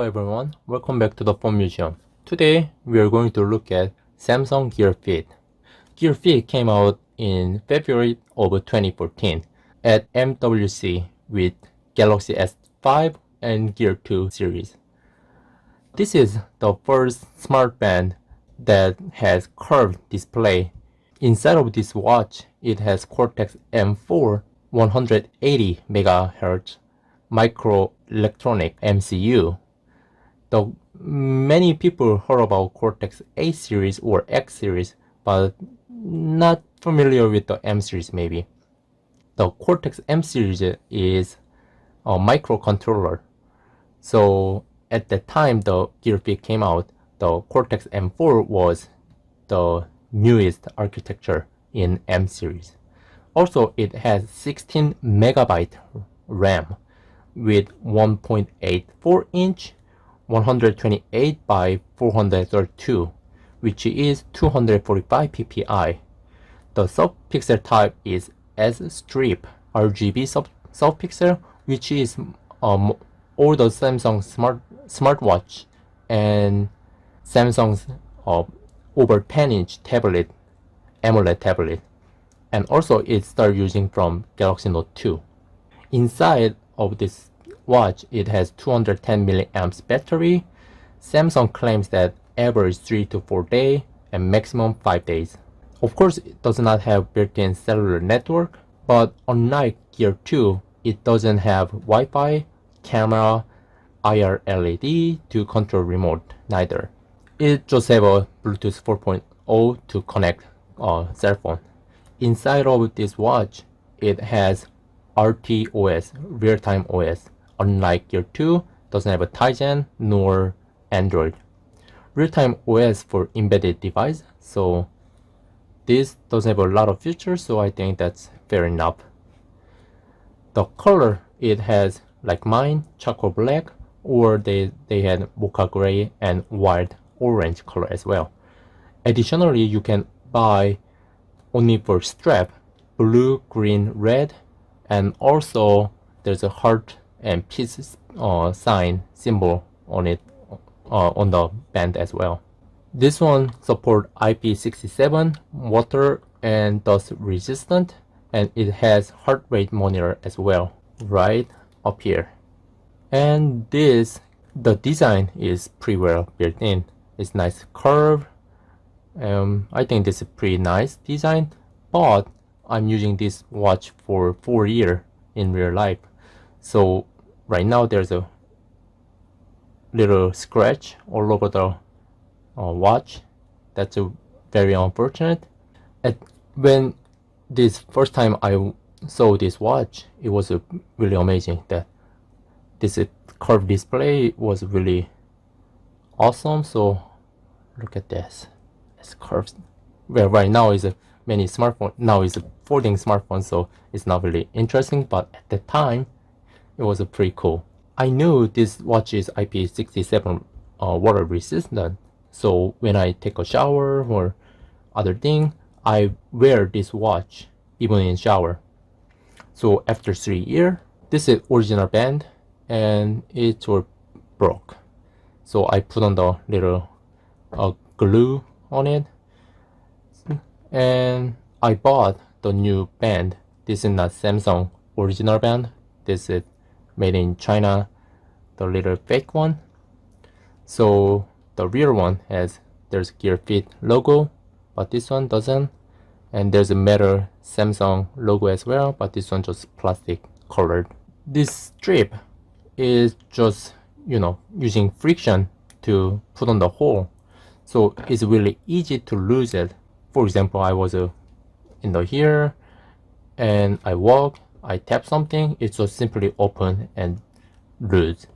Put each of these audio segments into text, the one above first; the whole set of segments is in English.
everyone, welcome back to the Phone Museum. Today we are going to look at Samsung Gear Fit. Gear Fit came out in February of 2014 at MWC with Galaxy S5 and Gear 2 series. This is the first smart band that has curved display. Inside of this watch, it has Cortex M4 180 MHz microelectronic MCU. Many people heard about Cortex A series or X series, but not familiar with the M series maybe. The Cortex M series is a microcontroller. So at the time the Gear Fit came out, the Cortex M4 was the newest architecture in M series. Also, it has 16 megabyte RAM with 1.84 inch 128 by 432, which is 245 ppi. The sub-pixel type is S-strip RGB sub-pixel, which is all the Samsung smartwatch and Samsung's over 10-inch tablet, AMOLED tablet, and also it started using from Galaxy Note 2. Inside of this watch, it has 210 milliamps battery. Samsung claims that average 3 to 4 days and maximum 5 days. Of course, it does not have built-in cellular network, but unlike Gear 2, it doesn't have Wi-Fi, camera, IR LED to control remote neither. It just have a Bluetooth 4.0 to connect cell phone. Inside of this watch, it has RTOS, real-time OS. Unlike Gear 2, doesn't have a Tizen nor Android. Real-time OS for embedded device, so this doesn't have a lot of features, so I think that's fair enough. The color it has, like mine, charcoal black, or they had mocha gray and wild orange color as well. Additionally, you can buy only for strap, blue, green, red, and also there's a heart and peace sign symbol on it on the band as well. This one support IP67, water and dust resistant, and it has heart rate monitor as well, right up here. And the design is pretty well built in. It's nice curve. I think this is pretty nice design, but I'm using this watch for 4 years in real life. So right now there's a little scratch all over the watch. That's very unfortunate. When this first time I saw this watch, it was really amazing that this curved display was really awesome. So look at this, it's curved. Well, right now is many smartphone, now is a folding smartphone, so it's not really interesting, but at the time it was pretty cool. I knew this watch is IP67 water resistant, so when I take a shower or other thing, I wear this watch even in shower. So after 3 years, this is original band and it all broke. So I put on the little glue on it, and I bought the new band. This is not Samsung original band. This is made in China, the little fake one. So the real one there's Gear Fit logo, but this one doesn't. And there's a metal Samsung logo as well, but this one just plastic colored. This strip is just, using friction to put on the hole. So it's really easy to lose it. For example, I was in the here and I walk, I tap something, it just simply open and lose.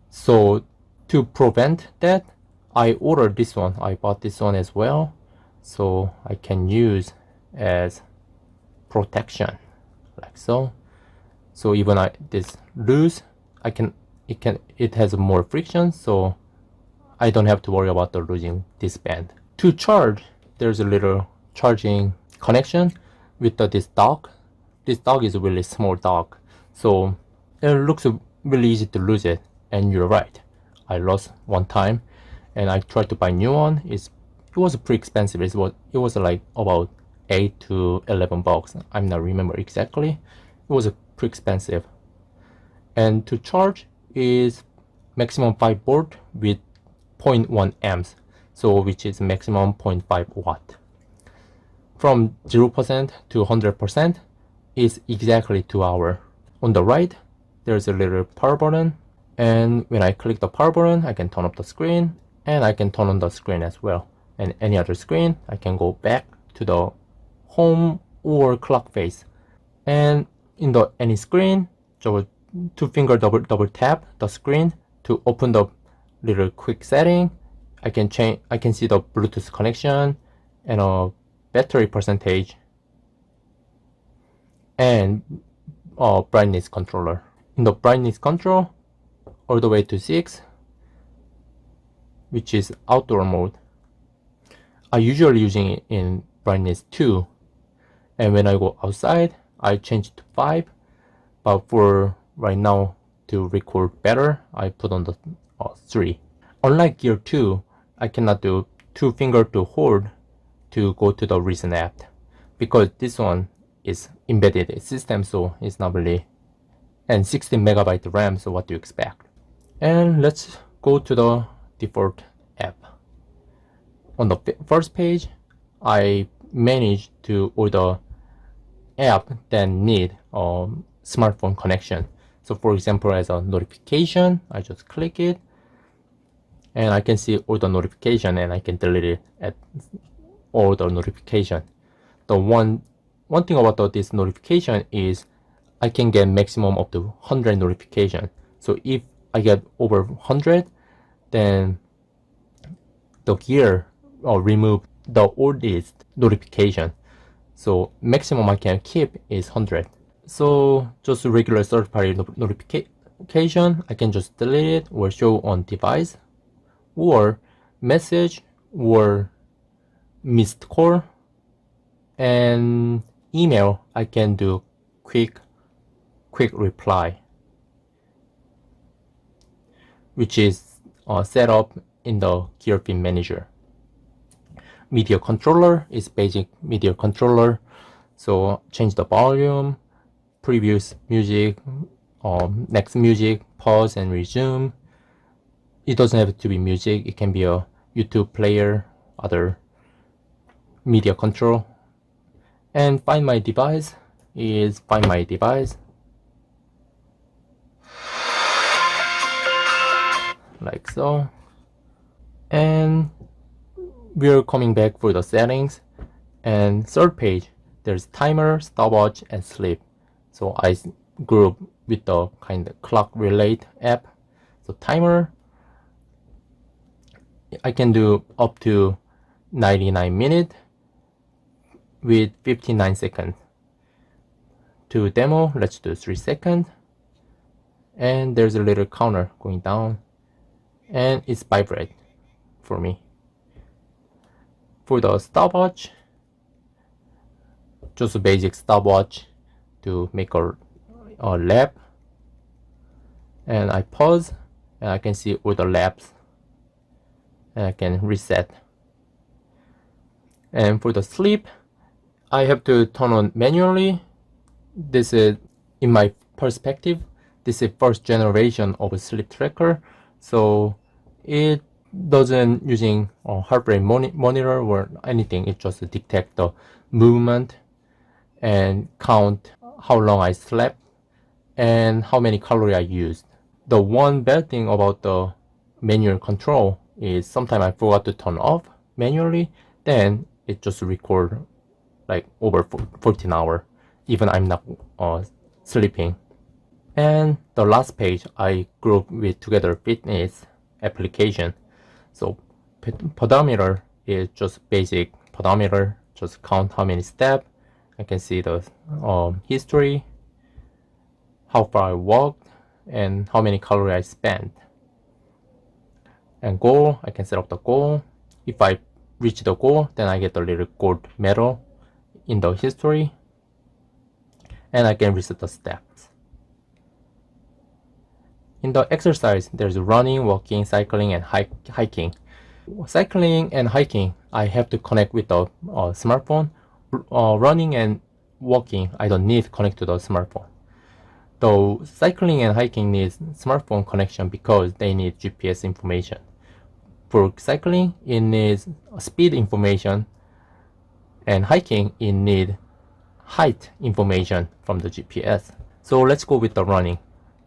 So to prevent that, I ordered this one. I bought this one as well, so I can use as protection, like so. So even this lose, it has more friction, so I don't have to worry about the losing this band. To charge, there's a little charging connection with this dock. This dock is a really small dock, so it looks really easy to lose it. And you're right, I lost one time, and I tried to buy new one. It was pretty expensive. It was like about 8 to 11 bucks. I'm not remember exactly. It was pretty expensive. And to charge is maximum 5 volt with 0.1 amps, so which is maximum 0.5 watt. From 0% to 100% is exactly 2 hours. On the right, there's a little power button, and when I click the power button, I can turn off the screen, and I can turn on the screen as well. And any other screen, I can go back to the home or clock face. And in the any screen, so 2-finger double tap the screen to open the little quick setting. I can see the Bluetooth connection and a battery percentage and brightness controller. In the brightness control, all the way to 6, which is outdoor mode. I usually using it in brightness 2, and when I go outside, I change it to 5. But for right now, to record better, I put on the 3. Unlike Gear 2, I cannot do 2-finger to hold to go to the recent app, because this one is embedded system, so it's not really, and 16 megabyte RAM, so what do you expect? And let's go to the default app. On the first page, I managed to order app that need a smartphone connection. So for example, as a notification, I just click it, and I can see all the notification, and I can delete it at all the notification. The one thing about this notification is I can get maximum up to 100 notification. So if I get over 100, then the gear remove the oldest notification. So maximum I can keep is 100. So just regular third-party notification, I can just delete it or show on device, or message or missed call, and email I can do quick reply, which is set up in the Gear Fit Manager. Media controller is basic media controller, so change the volume, previous music, next music, pause and resume. It doesn't have to be music, it can be a YouTube player, other media control. And find my device is find my device, like so. And we're coming back for the settings, and third page there's timer, stopwatch, and sleep. So I group with the kind of clock related app. So timer, I can do up to 99 minutes with 59 seconds. To demo, let's do 3 seconds. And there's a little counter going down, and it's vibrate for me. For the stopwatch, just a basic stopwatch to make a lap, and I pause, and I can see all the laps, and I can reset. And for the sleep, I have to turn on manually. This is, in my perspective, this is first generation of a sleep tracker, so it doesn't using a heart rate monitor or anything. It just detect the movement and count how long I slept and how many calories I used. The one bad thing about the manual control is sometimes I forgot to turn off manually, then it just record like over 14 hours, even I'm not sleeping. And the last page I group with together fitness application. So pedometer is just basic pedometer, just count how many steps. I can see the history, how far I walked, and how many calories I spent. And goal, I can set up the goal. If I reach the goal, then I get the little gold medal in the history, and I can reset the steps. In the exercise, there's running, walking, cycling, and hiking. Cycling and hiking, I have to connect with the smartphone. Running and walking, I don't need to connect to the smartphone. Though cycling and hiking needs smartphone connection because they need GPS information. For cycling, it needs speed information, and hiking, it needs height information from the GPS. So let's go with the running.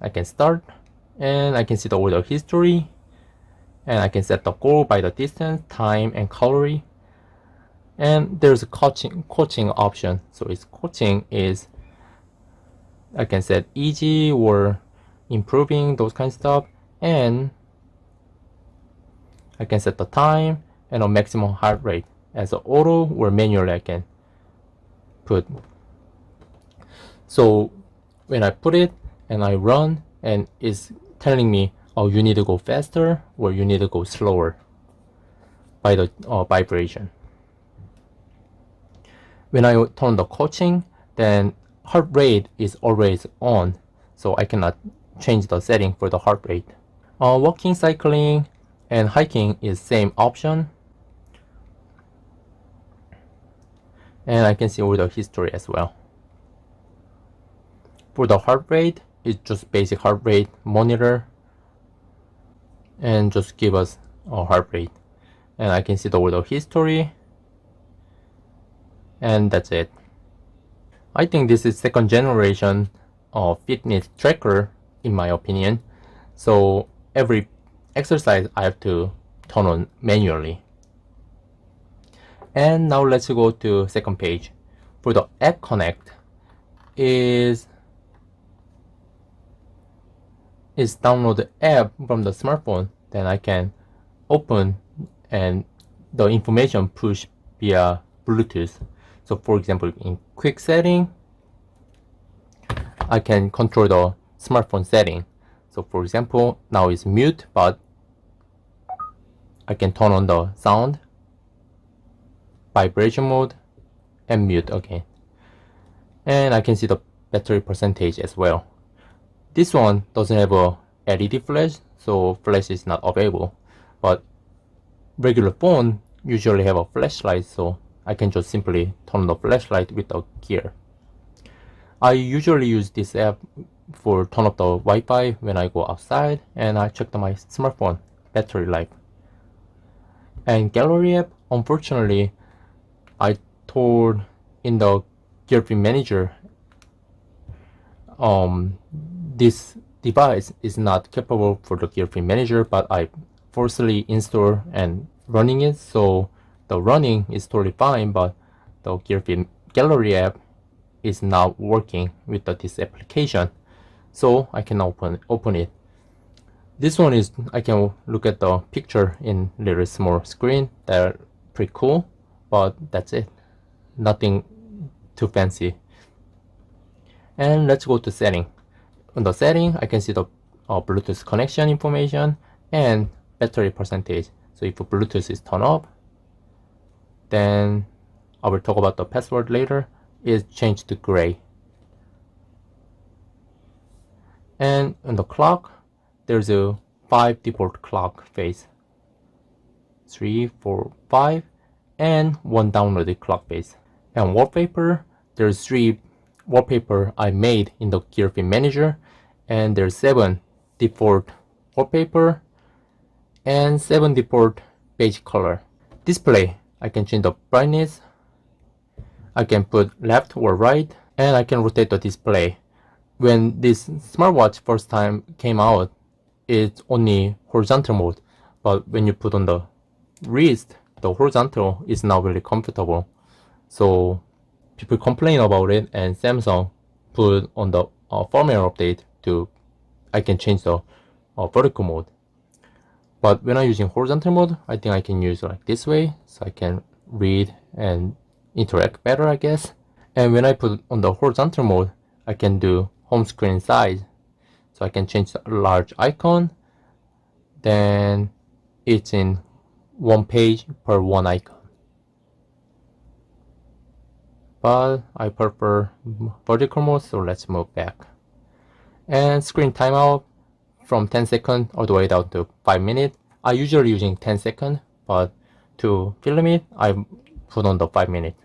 I can start, and I can see the order history, and I can set the goal by the distance, time, and calorie. And there's a coaching option. So its coaching is, I can set easy or improving, those kind of stuff, and I can set the time and a maximum heart rate as an auto or manually I can put. So when I put it and I run, and it's telling me, oh, you need to go faster or you need to go slower by the vibration. When I turn the coaching, then heart rate is always on, so I cannot change the setting for the heart rate. Walking, cycling, and hiking is same option. And I can see all the history as well. For the heart rate, it's just basic heart rate monitor, and just give us a heart rate. And I can see the order history, and that's it. I think this is second generation fitness tracker in my opinion. So every exercise I have to turn on manually. And now let's go to second page. For the app connect is download the app from the smartphone, then I can open and the information push via Bluetooth. So for example, in quick setting, I can control the smartphone setting. So for example, now it's mute, but I can turn on the sound, vibration mode, and mute again. And I can see the battery percentage as well. This one doesn't have a LED flash, so flash is not available. But regular phone usually have a flashlight, so I can just simply turn the flashlight with the gear. I usually use this app for turn up the Wi-Fi when I go outside, and I check my smartphone battery life. And gallery app, unfortunately, I told in the gear manager, this device is not capable for the gear manager, but I forcibly install and running it, so the running is totally fine, but the gear gallery app is not working with this application, so I can open it. This one is, I can look at the picture in little small screen. They're pretty cool, but that's it. Nothing too fancy. And let's go to setting. On the setting, I can see the Bluetooth connection information and battery percentage. So if Bluetooth is turned off, then I will talk about the password later, is changed to gray. And on the clock, there's a 5 default clock face, 3, 4, 5, and 1 downloaded clock face. And wallpaper, there's 3 wallpaper I made in the gear manager, and there's 7 default wallpaper and 7 default beige color. Display, I can change the brightness, I can put left or right, and I can rotate the display. When this smartwatch first time came out, it's only horizontal mode, but when you put on the wrist, the horizontal is not really comfortable. So people complain about it, and Samsung put on the firmware update to I can change the vertical mode. But when I'm using horizontal mode, I think I can use like this way, so I can read and interact better, I guess. And when I put on the horizontal mode, I can do home screen size, so I can change the large icon, then it's in 1 page per 1 icon. But I prefer vertical mode, so let's move back. And screen timeout, from 10 seconds all the way down to 5 minutes. I usually using 10 seconds, but to film it, I put on the 5 minutes.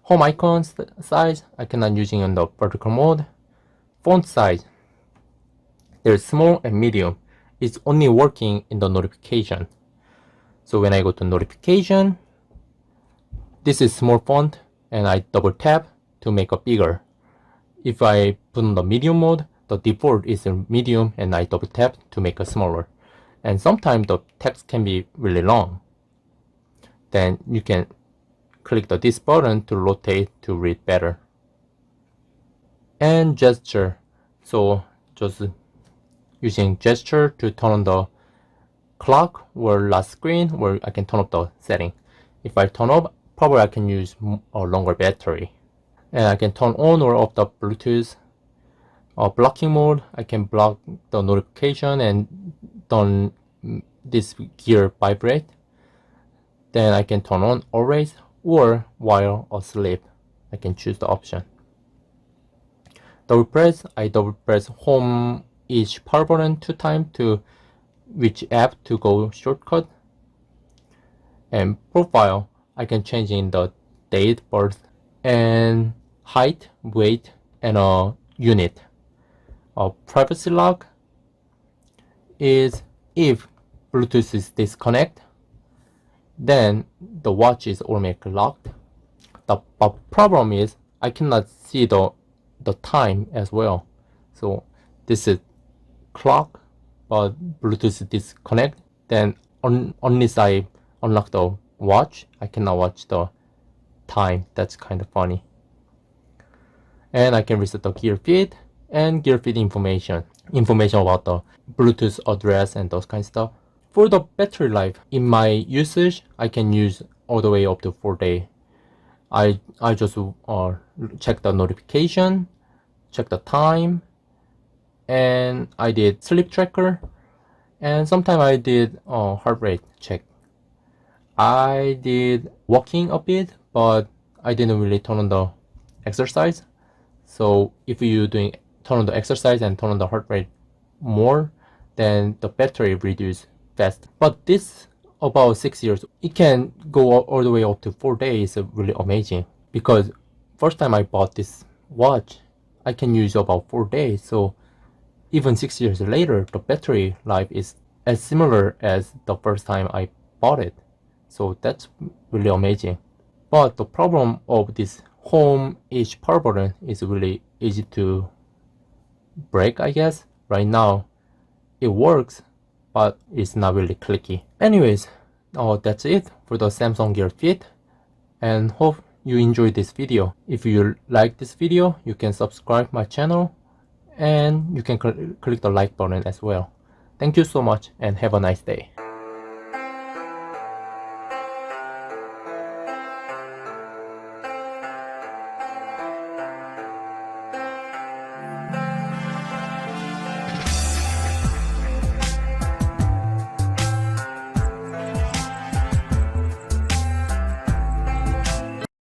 Home icon size, I cannot using on the vertical mode. Font size, there's small and medium. It's only working in the notification. So when I go to notification, this is small font and I double tap to make it bigger. If I put on the medium mode, the default is medium and I double tap to make it smaller. And sometimes the text can be really long. Then you can click this button to rotate to read better. And gesture. So just using gesture to turn on the clock or last screen, where I can turn up the setting. If I turn off, probably I can use a longer battery. And I can turn on or off the Bluetooth. Blocking mode, I can block the notification and turn this gear vibrate. Then I can turn on always or while asleep. I can choose the option. Double press, I double press home each power button 2 times to which app to go shortcut. And profile, I can change in the date, birth, and height, weight, and a unit. Privacy lock is if Bluetooth is disconnected, then the watch is automatically locked. The problem is I cannot see the time as well. So this is clock, but Bluetooth is disconnected. Then unless I unlock the watch, I cannot watch the time. That's kind of funny. And I can reset the gear feed and gear feed information about the Bluetooth address and those kind of stuff. For the battery life, in my usage, I can use all the way up to 4 days. I just check the notification, check the time, and I did sleep tracker, and sometimes I did heart rate check. I did walking a bit, but I didn't really turn on the exercise. So if you turn on the exercise and turn on the heart rate more, then the battery reduce fast. But this about 6 years, it can go all the way up to 4 days. Really amazing, because first time I bought this watch, I can use about 4 days. So even 6 years later, the battery life is as similar as the first time I bought it. So that's really amazing. But the problem of this home each power button is really easy to break, I guess. Right now it works, but it's not really clicky. Anyways, that's it for the Samsung Gear Fit, and hope you enjoyed this video. If you like this video, you can subscribe my channel and you can click the like button as well. Thank you so much and have a nice day.